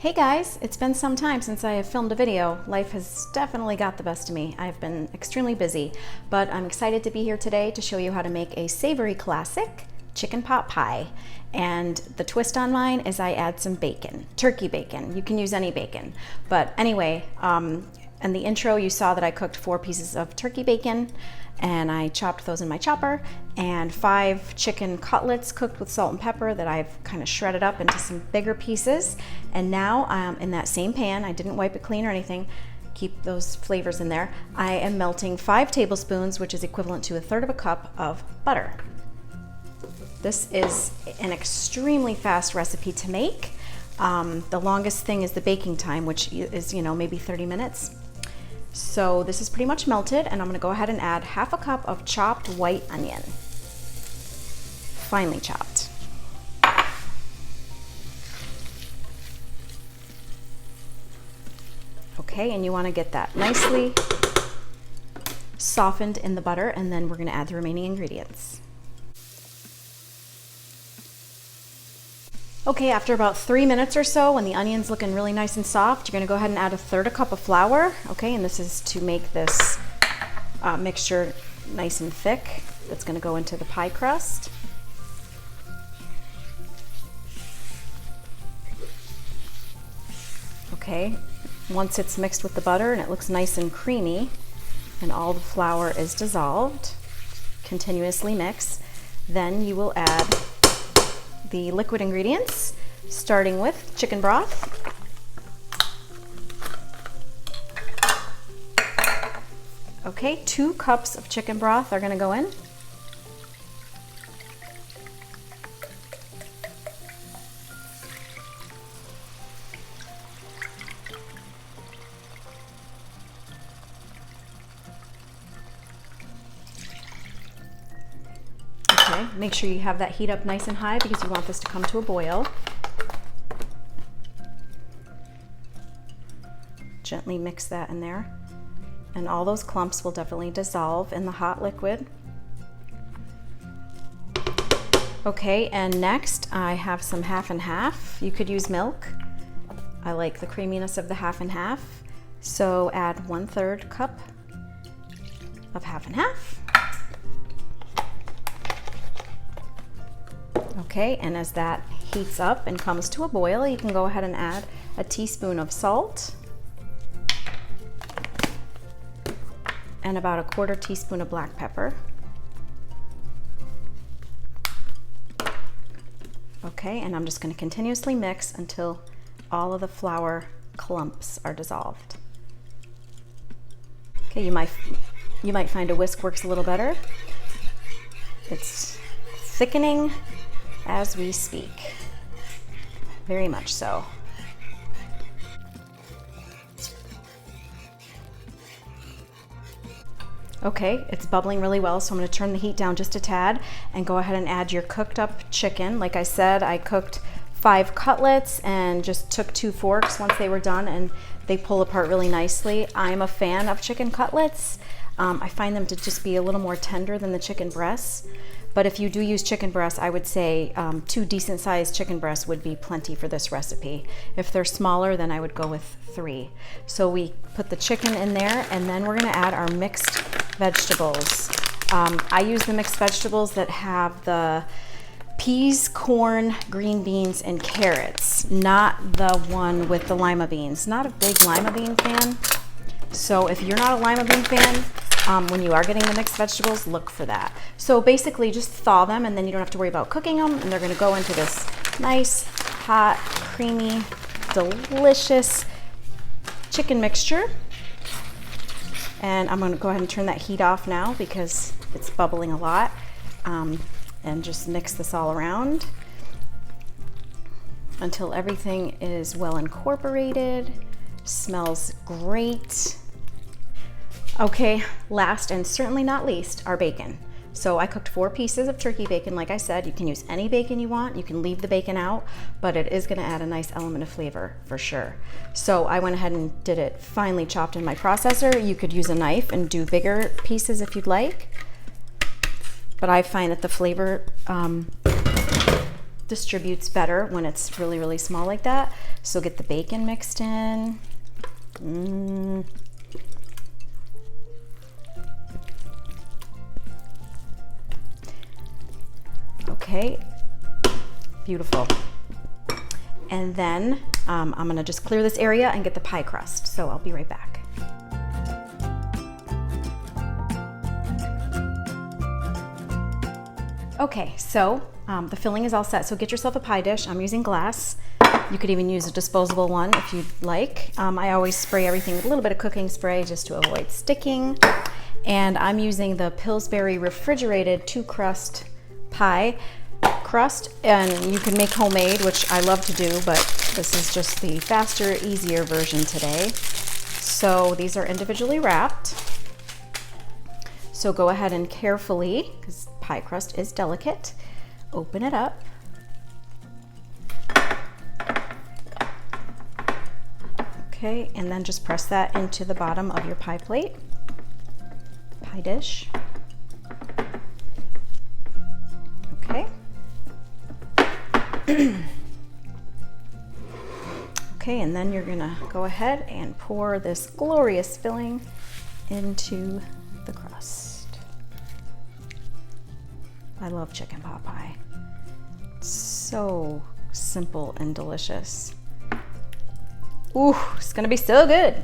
Hey guys, it's been some time since I have filmed a video. Life has definitely got the best of me. I've been extremely busy, but I'm excited to be here today to show you how to make a savory classic, chicken pot pie. And the twist on mine is I add some bacon, turkey bacon. You can use any bacon. But anyway, in the intro you saw that I cooked 4 pieces of turkey bacon and I chopped those in my chopper, and 5 chicken cutlets cooked with salt and pepper that I've kind of shredded up into some bigger pieces. And now in that same pan, I didn't wipe it clean or anything, keep those flavors in there, I am melting 5 tablespoons, which is equivalent to 1/3 cup of butter. This is an extremely fast recipe to make. The longest thing is the baking time, which is, maybe 30 minutes. So this is pretty much melted, and I'm gonna go ahead and add 1/2 cup of chopped white onion, finely chopped. Okay, and you wanna get that nicely softened in the butter, and then we're gonna add the remaining ingredients. Okay, after about 3 minutes or so, when the onion's looking really nice and soft, you're gonna go ahead and add 1/3 cup of flour. Okay, and this is to make this mixture nice and thick. That's gonna go into the pie crust. Okay, once it's mixed with the butter and it looks nice and creamy and all the flour is dissolved, continuously mix, then you will add the liquid ingredients, starting with chicken broth. Okay, 2 cups of chicken broth are gonna go in. Okay, make sure you have that heat up nice and high because you want this to come to a boil. Gently mix that in there, and all those clumps will definitely dissolve in the hot liquid. Okay, and next I have some half and half. You could use milk. I like the creaminess of the half and half, so add 1/3 cup of half and half. Okay, and as that heats up and comes to a boil, you can go ahead and add a teaspoon of salt and about 1/4 teaspoon of black pepper. Okay, and I'm just going to continuously mix until all of the flour clumps are dissolved. Okay, you might find a whisk works a little better. It's thickening as we speak, very much so. Okay, it's bubbling really well, so I'm going to turn the heat down just a tad and go ahead and add your cooked up chicken. Like I said, I cooked 5 cutlets and just took 2 forks once they were done, and they pull apart really nicely. I'm a fan of chicken cutlets. I find them to just be a little more tender than the chicken breasts. But if you do use chicken breasts, I would say 2 decent sized chicken breasts would be plenty for this recipe. If they're smaller, then I would go with 3. So we put the chicken in there, and then we're gonna add our mixed vegetables. I use the mixed vegetables that have the peas, corn, green beans, and carrots, not the one with the lima beans. Not a big lima bean fan. So if you're not a lima bean fan, when you are getting the mixed vegetables, look for that. So basically just thaw them, and then you don't have to worry about cooking them, and they're gonna go into this nice, hot, creamy, delicious chicken mixture. And I'm gonna go ahead and turn that heat off now because it's bubbling a lot, and just mix this all around until everything is well incorporated, smells great. Okay, last and certainly not least, our bacon. So I cooked 4 pieces of turkey bacon. Like I said, you can use any bacon you want. You can leave the bacon out, but it is gonna add a nice element of flavor for sure. So I went ahead and did it finely chopped in my processor. You could use a knife and do bigger pieces if you'd like. But I find that the flavor distributes better when it's really, really small like that. So get the bacon mixed in. Okay, beautiful. And then I'm gonna just clear this area and get the pie crust. So I'll be right back. Okay, so the filling is all set. So get yourself a pie dish. I'm using glass. You could even use a disposable one if you'd like. I always spray everything with a little bit of cooking spray just to avoid sticking. And I'm using the Pillsbury refrigerated 2-crust pie crust, and you can make homemade, which I love to do, but this is just the faster, easier version today. So these are individually wrapped. So go ahead and carefully, because pie crust is delicate, open it up. Okay, and then just press that into the bottom of your pie plate, pie dish. Okay. Okay, and then you're gonna go ahead and pour this glorious filling into the crust. I love chicken pot pie. It's so simple and delicious. Ooh, it's gonna be so good.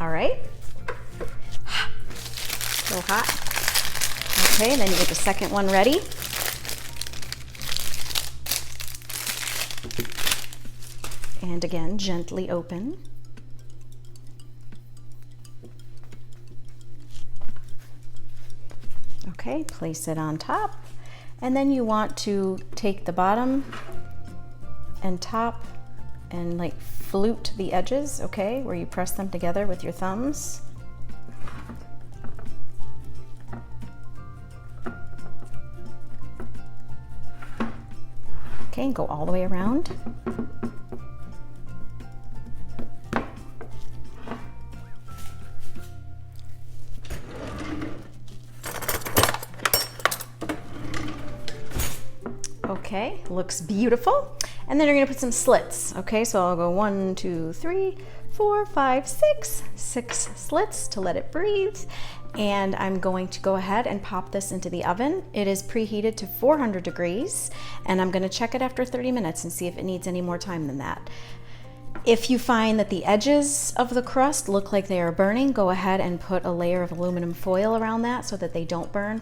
All right. So hot. Okay, and then you get the second one ready. And again, gently open. Okay, place it on top. And then you want to take the bottom and top and like flute the edges, okay, where you press them together with your thumbs. Okay, and go all the way around. Okay, looks beautiful. And then you're gonna put some slits. Okay, so I'll go 1, 2, 3, 4, 5, 6. 6 slits to let it breathe. And I'm going to go ahead and pop this into the oven. It is preheated to 400 degrees, and I'm gonna check it after 30 minutes and see if it needs any more time than that. If you find that the edges of the crust look like they are burning, go ahead and put a layer of aluminum foil around that so that they don't burn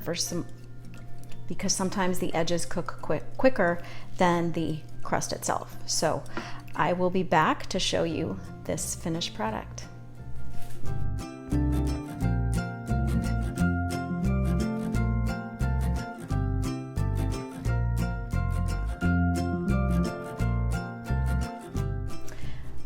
because sometimes the edges cook quicker than the crust itself. So I will be back to show you this finished product.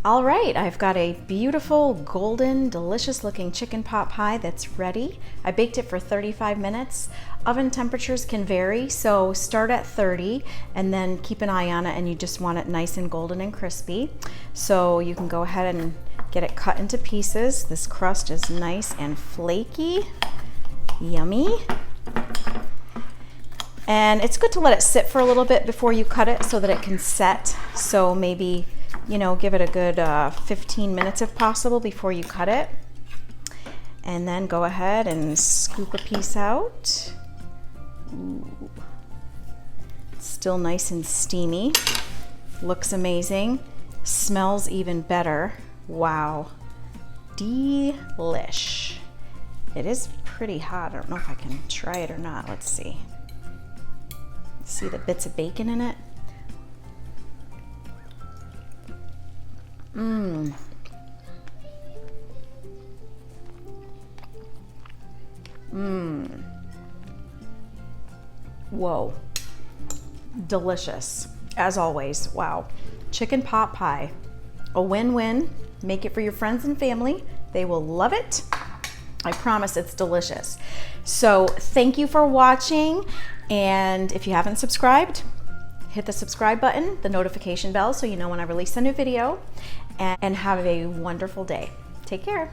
All right, I've got a beautiful, golden, delicious looking chicken pot pie that's ready. I baked it for 35 minutes. Oven temperatures can vary, so start at 30 and then keep an eye on it, and you just want it nice and golden and crispy. So you can go ahead and get it cut into pieces. This crust is nice and flaky, yummy. And it's good to let it sit for a little bit before you cut it so that it can set. So maybe, you know, give it a good 15 minutes if possible before you cut it. And then go ahead and scoop a piece out. Ooh. It's still nice and steamy. Looks amazing. Smells even better. Wow. Delish. It is pretty hot. I don't know if I can try it or not. Let's see. See the bits of bacon in it? Mmm. Mmm. Whoa. Delicious. As always. Wow. Chicken pot pie. A win-win. Make it for your friends and family. They will love it. I promise it's delicious. So thank you for watching. And if you haven't subscribed, hit the subscribe button, the notification bell, so you know when I release a new video. And have a wonderful day. Take care.